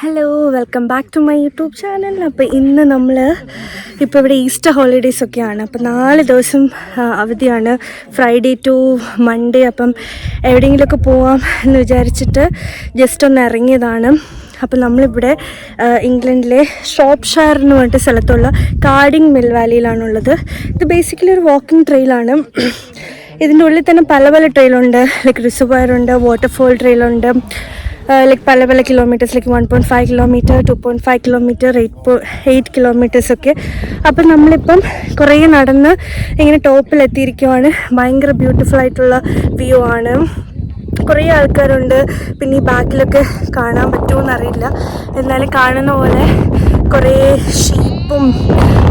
Hello, welcome back to my YouTube channel. അപ്പോൾ ഇന്ന് നമ്മൾ ഇപ്പോൾ ഇവിടെ ഈസ്റ്റർ ഹോളിഡേയ്സൊക്കെയാണ്. അപ്പോൾ 4 ദിവസം അവധിയാണ്, ഫ്രൈഡേ ടു മൺഡേ. അപ്പം എവിടെയെങ്കിലുമൊക്കെ പോവാം എന്ന് വിചാരിച്ചിട്ട് ജസ്റ്റ് ഒന്ന് ഇറങ്ങിയതാണ്. അപ്പോൾ നമ്മളിവിടെ ഇംഗ്ലണ്ടിലെ ഷോപ്പ്ഷയർ എന്ന് പറഞ്ഞിട്ട് സ്ഥലത്തുള്ള കാർഡിംഗ് മിൽ വാലിയിലാണുള്ളത്. ഇത് ബേസിക്കലി ഒരു വാക്കിംഗ് ട്രെയിലാണ്. ഇതിൻ്റെ ഉള്ളിൽ തന്നെ പല പല ട്രെയിലുണ്ട്. ലൈക്ക് റിസർവോയറുണ്ട്, വാട്ടർഫോൾ ട്രെയിലുണ്ട്. ലൈക്ക് പല കിലോമീറ്റേഴ്സ്, ലൈക്ക് 1.5 കിലോമീറ്റർ, 2.5 കിലോമീറ്റർ, 8 കിലോമീറ്റേഴ്സൊക്കെ. അപ്പം നമ്മളിപ്പം കുറേ നടന്ന് ഇങ്ങനെ ടോപ്പിലെത്തിയിരിക്കുവാണ്. ഭയങ്കര ബ്യൂട്ടിഫുൾ ആയിട്ടുള്ള വ്യൂ ആണ്. കുറേ ആൾക്കാരുണ്ട്. പിന്നെ ഈ ബാക്കിലൊക്കെ കാണാൻ പറ്റുമോയെന്നറിയില്ല, എന്നാലും കാണുന്ന പോലെ കുറേ ഷീപ്പും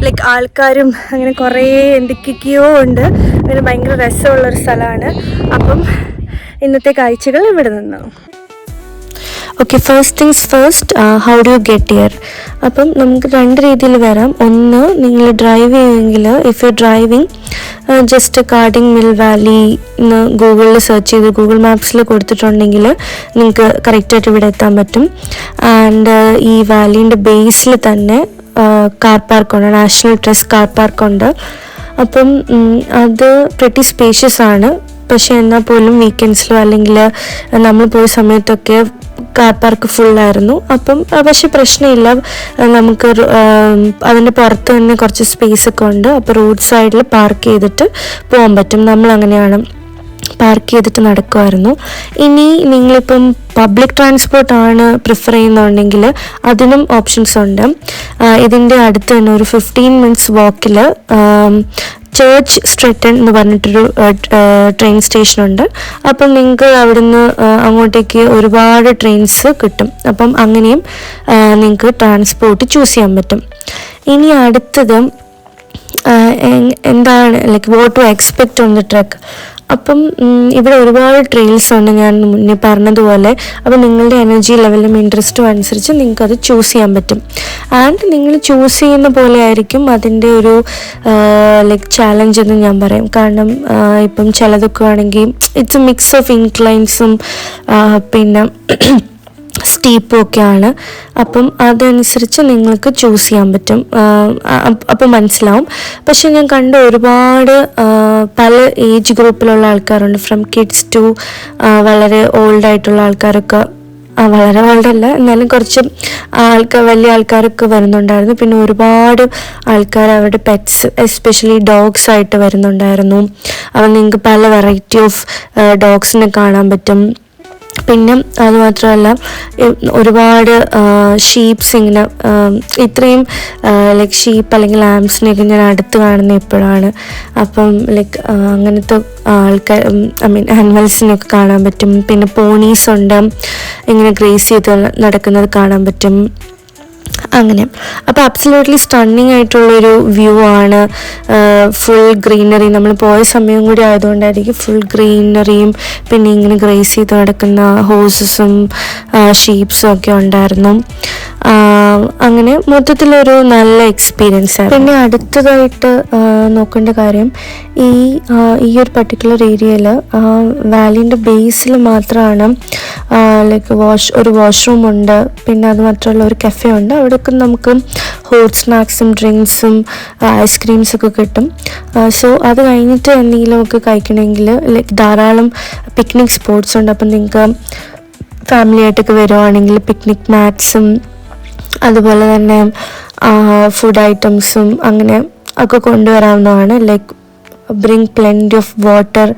ലൈക്ക് ആൾക്കാരും അങ്ങനെ കുറേ എന്തൊക്കെയൊക്കെയോ ഉണ്ട്. അങ്ങനെ ഭയങ്കര രസമുള്ളൊരു സ്ഥലമാണ്. അപ്പം ഇന്നത്തെ കാഴ്ചകൾ ഇവിടെ നിന്നാണ്. Okay, first things first, how do you get here? അപ്പം നമുക്ക് 2 രീതിയിൽ വരാം. ഒന്ന്, നിങ്ങൾ ഡ്രൈവ് ചെയ്യുമെങ്കിൽ, if you driving, just Carding Mill Valley എന്ന് ഗൂഗിളിൽ സെർച്ച് ചെയ്ത് ഗൂഗിൾ മാപ്സിൽ കൊടുത്തിട്ടുണ്ടെങ്കിൽ നിങ്ങൾക്ക് കറക്റ്റായിട്ട് ഇവിടെ എത്താൻ പറ്റും. ആൻഡ് ഈ വാലീൻ്റെ ബേസിൽ തന്നെ കാർ പാർക്കുണ്ട്, നാഷണൽ ട്രസ്റ്റ് കാർ പാർക്കുണ്ട്. അപ്പം അത് പ്രെറ്റി സ്പേഷ്യസ് ആണ്. പക്ഷേ എന്നാൽ പോലും വീക്കെൻഡ്സിലോ അല്ലെങ്കിൽ നമ്മൾ പോയ സമയത്തൊക്കെ കാർ പാർക്ക് ഫുള്ളായിരുന്നു. അപ്പം പക്ഷെ പ്രശ്നമില്ല, നമുക്ക് അതിൻ്റെ പുറത്ത് തന്നെ കുറച്ച് സ്പേസ് ഒക്കെ ഉണ്ട്. അപ്പോൾ റോഡ് സൈഡിൽ പാർക്ക് ചെയ്തിട്ട് പോകാൻ പറ്റും. നമ്മളങ്ങനെയാണ് പാർക്ക് ചെയ്തിട്ട് നടക്കുമായിരുന്നു. ഇനി നിങ്ങളിപ്പം പബ്ലിക് ട്രാൻസ്പോർട്ടാണ് പ്രിഫർ ചെയ്യുന്നുണ്ടെങ്കിൽ അതിനും ഓപ്ഷൻസ് ഉണ്ട്. ഇതിൻ്റെ അടുത്ത് തന്നെ ഒരു 15 മിനിറ്റ്സ് വാക്കിൽ ചേർച്ച് സ്ട്രെറ്റൺ എന്ന് പറഞ്ഞിട്ടൊരു ട്രെയിൻ സ്റ്റേഷനുണ്ട്. അപ്പം നിങ്ങൾക്ക് അവിടുന്ന് അങ്ങോട്ടേക്ക് ഒരുപാട് ട്രെയിൻസ് കിട്ടും. അപ്പം അങ്ങനെയും നിങ്ങൾക്ക് ട്രാൻസ്പോർട്ട് ചൂസ് ചെയ്യാൻ പറ്റും. ഇനി അടുത്തത് എന്താണ്, like what to expect on the trek. അപ്പം ഇവിടെ ഒരുപാട് ട്രെയിൽസ് ഉണ്ട്, ഞാൻ മുന്നേ പറഞ്ഞതുപോലെ. അപ്പം നിങ്ങളുടെ എനർജി ലെവലും ഇൻട്രസ്റ്റും അനുസരിച്ച് നിങ്ങൾക്കത് ചൂസ് ചെയ്യാൻ പറ്റും. ആൻഡ് നിങ്ങൾ ചൂസ് ചെയ്യുന്ന പോലെ ആയിരിക്കും അതിൻ്റെ ഒരു ലൈക്ക് ചാലഞ്ച് എന്ന് ഞാൻ പറയും. കാരണം ഇപ്പം ചിലതൊക്കെ ആണെങ്കിൽ ഇറ്റ്സ് എ മിക്സ് ഓഫ് ഇൻക്ലൈൻസും പിന്നെ സ്റ്റീപ്പും ഒക്കെയാണ്. അപ്പം അതനുസരിച്ച് നിങ്ങൾക്ക് ചൂസ് ചെയ്യാൻ പറ്റും. അപ്പം മനസ്സിലാവും. പക്ഷെ ഞാൻ കണ്ട ഒരുപാട് പല ഏജ് ഗ്രൂപ്പിലുള്ള ആൾക്കാരുണ്ട്, ഫ്രം കിഡ്സ് ടു വളരെ ഓൾഡായിട്ടുള്ള ആൾക്കാരൊക്കെ. വളരെ ഓൾഡല്ല, എന്നാലും കുറച്ച് വലിയ ആൾക്കാരൊക്കെ വരുന്നുണ്ടായിരുന്നു. പിന്നെ ഒരുപാട് ആൾക്കാർ അവരുടെ പെറ്റ്സ്, എസ്പെഷ്യലി ഡോഗ്സ് ആയിട്ട് വരുന്നുണ്ടായിരുന്നു. അപ്പം നിങ്ങൾക്ക് പല വെറൈറ്റി ഓഫ് ഡോഗ്സിനെ കാണാൻ പറ്റും. പിന്നെ അതുമാത്രമല്ല, ഒരുപാട് ഷീപ്സ് ഇങ്ങനെ, ഇത്രയും ലൈക്ക് ഷീപ്പ് അല്ലെങ്കിൽ ലാംസിനെയൊക്കെ ഞാൻ അടുത്ത് കാണുന്ന ഇപ്പോഴാണ്. അപ്പം ലൈക്ക് അങ്ങനത്തെ ആൾക്കാർ, ആനിമൽസിനെയൊക്കെ കാണാൻ പറ്റും. പിന്നെ പോണീസ് ഉണ്ട്, ഇങ്ങനെ ഗ്രേസ് ചെയ്ത് നടക്കുന്നത് കാണാൻ പറ്റും. അങ്ങനെ അപ്പോൾ അബ്സല്യൂട്ട്ലി സ്റ്റണ്ണിങ് ആയിട്ടുള്ളൊരു വ്യൂ ആണ്. ഫുൾ ഗ്രീനറി, നമ്മൾ പോയ സമയം കൂടി ആയതുകൊണ്ടായിരിക്കും ഫുൾ ഗ്രീനറിയും പിന്നെ ഇങ്ങനെ ഗ്രേസ് ചെയ്ത് നടക്കുന്ന ഹോഴ്സസും ഷീപ്സും ഒക്കെ ഉണ്ടായിരുന്നു. അങ്ങനെ മൊത്തത്തിലൊരു നല്ല എക്സ്പീരിയൻസ് ആണ്. പിന്നെ അടുത്തതായിട്ട് നോക്കേണ്ട കാര്യം, ഈ ഒരു പർട്ടിക്കുലർ ഏരിയയിൽ വാലീൻ്റെ ബേസിൽ മാത്രമാണ് ലൈക്ക് ഒരു വാഷ്റൂം ഉണ്ട്. പിന്നെ അത് മാത്രമല്ല ഒരു കഫേ ഉണ്ട്. അവിടെയൊക്കെ നമുക്ക് ഹോട്ട് സ്നാക്സും ഡ്രിങ്ക്സും ഐസ്ക്രീംസൊക്കെ കിട്ടും. സോ അത് കഴിഞ്ഞിട്ട് എന്തെങ്കിലും ഒക്കെ കഴിക്കണമെങ്കിൽ ലൈക്ക് ധാരാളം പിക്നിക് സ്പോട്ട്സ് ഉണ്ട്. അപ്പം നിങ്ങൾക്ക് ഫാമിലി ആയിട്ടൊക്കെ വരുവാണെങ്കിൽ പിക്നിക് മാറ്റ്സും അതുപോലെ തന്നെ ഫുഡ് ഐറ്റംസും അങ്ങനെ ഒക്കെ കൊണ്ടുവരാവുന്നതാണ്. Like bring plenty of water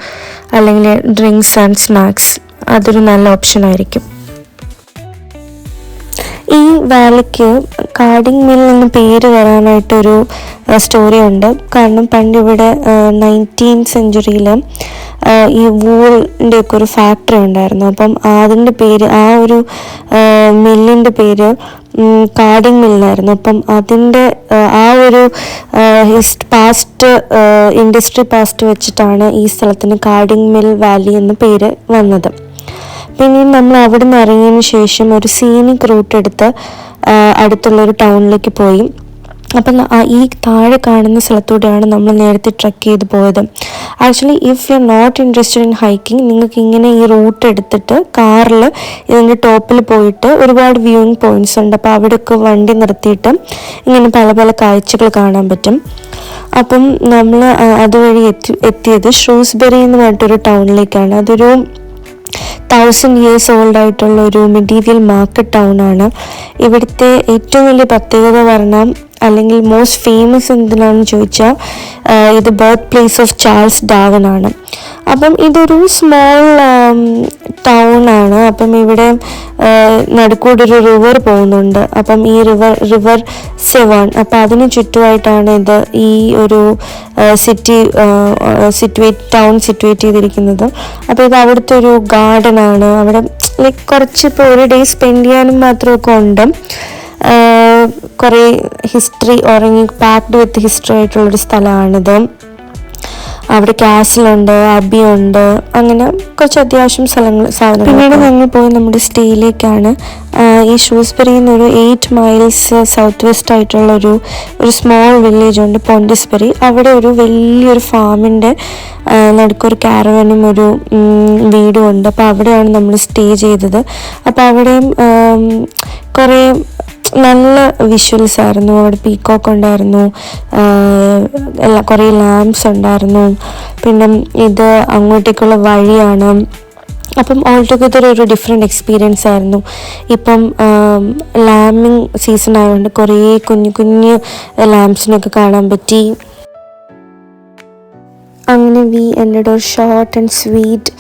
അല്ലെങ്കിൽ ഡ്രിങ്ക്സ് ആൻഡ് സ്നാക്സ്, അതൊരു നല്ല ഓപ്ഷൻ ആയിരിക്കും. ഈ വാലിക്ക് കാർഡിംഗ് മിൽ എന്ന് പേര് വരാനായിട്ടൊരു സ്റ്റോറി ഉണ്ട്. കാരണം പണ്ട് ഇവിടെ 19th സെഞ്ച്വറിയിൽ ഈ വൂളിൻ്റെ ഒക്കെ ഒരു ഫാക്ടറി ഉണ്ടായിരുന്നു. അപ്പം അതിൻ്റെ പേര്, ആ ഒരു മില്ലിൻ്റെ പേര് കാർഡിംഗ് മില്ലായിരുന്നു. അപ്പം അതിൻ്റെ ആ ഒരു ഇൻഡസ്ട്രി പാസ്റ്റ് വെച്ചിട്ടാണ് ഈ സ്ഥലത്തിന് കാർഡിംഗ് മിൽ വാലി എന്ന പേര് വന്നത്. പിന്നെ നമ്മൾ അവിടെ നിന്ന് ഇറങ്ങിയതിന് ശേഷം ഒരു സീനിക് റൂട്ട് എടുത്ത് അടുത്തുള്ളൊരു ടൗണിലേക്ക് പോയി. അപ്പം ഈ താഴെ കാണുന്ന സ്ഥലത്തൂടെയാണ് നമ്മൾ നേരത്തെ ട്രക്ക് ചെയ്ത് പോയത്. Actually if you are not interested in hiking, നിങ്ങൾക്ക് ഇങ്ങനെ ഈ റൂട്ട് എടുത്തിട്ട് കാറിൽ ഇതിൻ്റെ ടോപ്പിൽ പോയിട്ട് ഒരുപാട് വ്യൂയിങ് പോയിൻറ്റ്സ് ഉണ്ട്. അപ്പോൾ അവിടെയൊക്കെ വണ്ടി നിർത്തിയിട്ട് ഇങ്ങനെ പല പല കാഴ്ചകൾ കാണാൻ പറ്റും. അപ്പം നമ്മൾ അതുവഴി എത്തിയത് ഷ്രൂസ്ബെറി എന്ന് പറഞ്ഞിട്ടൊരു ടൗണിലേക്കാണ്. അതൊരു 1000 years ഓൾഡ് ആയിട്ടുള്ള ഒരു മെറ്റീരിയൽ മാർക്കറ്റ് ടൗൺ ആണ്. ഇവിടുത്തെ ഏറ്റവും വലിയ പ്രത്യേകത പറഞ്ഞാൽ, അല്ലെങ്കിൽ മോസ്റ്റ് ഫേമസ് എന്തിനാണെന്ന് ചോദിച്ചാൽ, ഇത് birth place of Charles Darwin ആണ്. അപ്പം ഇതൊരു സ്മോൾ ടൗൺ ആണ്. അപ്പം ഇവിടെ നടുക്കൂടെ ഒരു റിവർ പോകുന്നുണ്ട്. അപ്പം ഈ റിവർ സെവൺ, അപ്പം അതിന് ചുറ്റുമായിട്ടാണ് ഇത് ഈ ഒരു ടൗൺ സിറ്റുവേറ്റ് ചെയ്തിരിക്കുന്നത്. അപ്പോൾ ഇത് അവിടുത്തെ ഒരു ഗാർഡൻ ആണ്. അവിടെ ലൈക്ക് കുറച്ച് ഇപ്പോൾ ഒരു ഡേ സ്പെൻഡ് ചെയ്യാനും മാത്രമൊക്കെ ഉണ്ട്. കുറേ ഹിസ്റ്ററി പാക്ഡ് വിത്ത് ഹിസ്റ്ററി ആയിട്ടുള്ളൊരു സ്ഥലമാണിത്. അവിടെ കാസിലുണ്ട്, അബിയുണ്ട്, അങ്ങനെ കുറച്ച് അത്യാവശ്യം സാധനങ്ങൾ. പിന്നീട് ഞങ്ങൾ പോയി നമ്മുടെ സ്റ്റേയിലേക്കാണ്. ഈ ഷ്രൂസ്ബെറിയിൽ നിന്ന് ഒരു 8 miles സൗത്ത് വെസ്റ്റ് ആയിട്ടുള്ള ഒരു സ്മോൾ വില്ലേജ് ഉണ്ട്, പോണ്ടിസ്ബെറി. അവിടെ ഒരു വലിയൊരു ഫാമിൻ്റെ നടുക്കൊരു കാരവനും ഒരു വീടും ഉണ്ട്. അപ്പോൾ അവിടെയാണ് നമ്മൾ സ്റ്റേ ചെയ്തത്. അപ്പോൾ അവിടെയും കുറേ നല്ല വിഷ്വൽസ് ആയിരുന്നു. അവിടെ പീക്കോക്ക് ഉണ്ടായിരുന്നു, കുറേ ലാംപ്സ് ഉണ്ടായിരുന്നു. പിന്നെ ഇത് അങ്ങോട്ടേക്കുള്ള വഴിയാണ്. അപ്പം ഓൾ ടുഗദർ ഒരു ഡിഫറെൻറ്റ് എക്സ്പീരിയൻസ് ആയിരുന്നു. ഇപ്പം ലാമിങ് സീസൺ ആയതുകൊണ്ട് കുറേ കുഞ്ഞു ലാംപ്സിനൊക്കെ കാണാൻ പറ്റി. അങ്ങനെ വി എൻഡഡ് ഒരു short and sweet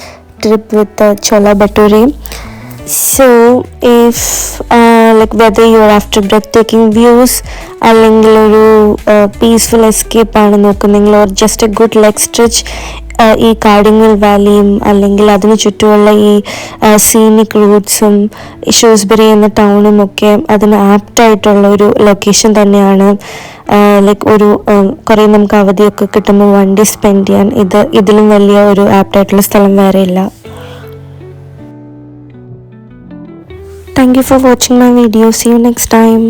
trip with chole bhature. So if like whether you're after breathtaking views അല്ലെങ്കിൽ ഒരു പീസ്ഫുൾ എസ്കേപ്പ് ആണ് നോക്കുന്നെങ്കിൽ, or just a good leg stretch ഈ കാർഡിങ്ങൽ വാലിയും അല്ലെങ്കിൽ അതിന് ചുറ്റുമുള്ള ഈ സീനിക് റൂട്ട്സും ഷ്രൂസ്ബെറി എന്ന ടൗണും ഒക്കെ അതിന് ആപ്റ്റായിട്ടുള്ള ഒരു ലൊക്കേഷൻ തന്നെയാണ്. ലൈക്ക് ഒരു കുറേ നമുക്ക് അവധിയൊക്കെ കിട്ടുമ്പോൾ വണ്ടി സ്പെൻഡ് ചെയ്യാൻ ഇതിലും വലിയ ഒരു ആപ്റ്റായിട്ടുള്ള സ്ഥലം വേറെ ഇല്ല. Thank you for watching my video. See you next time.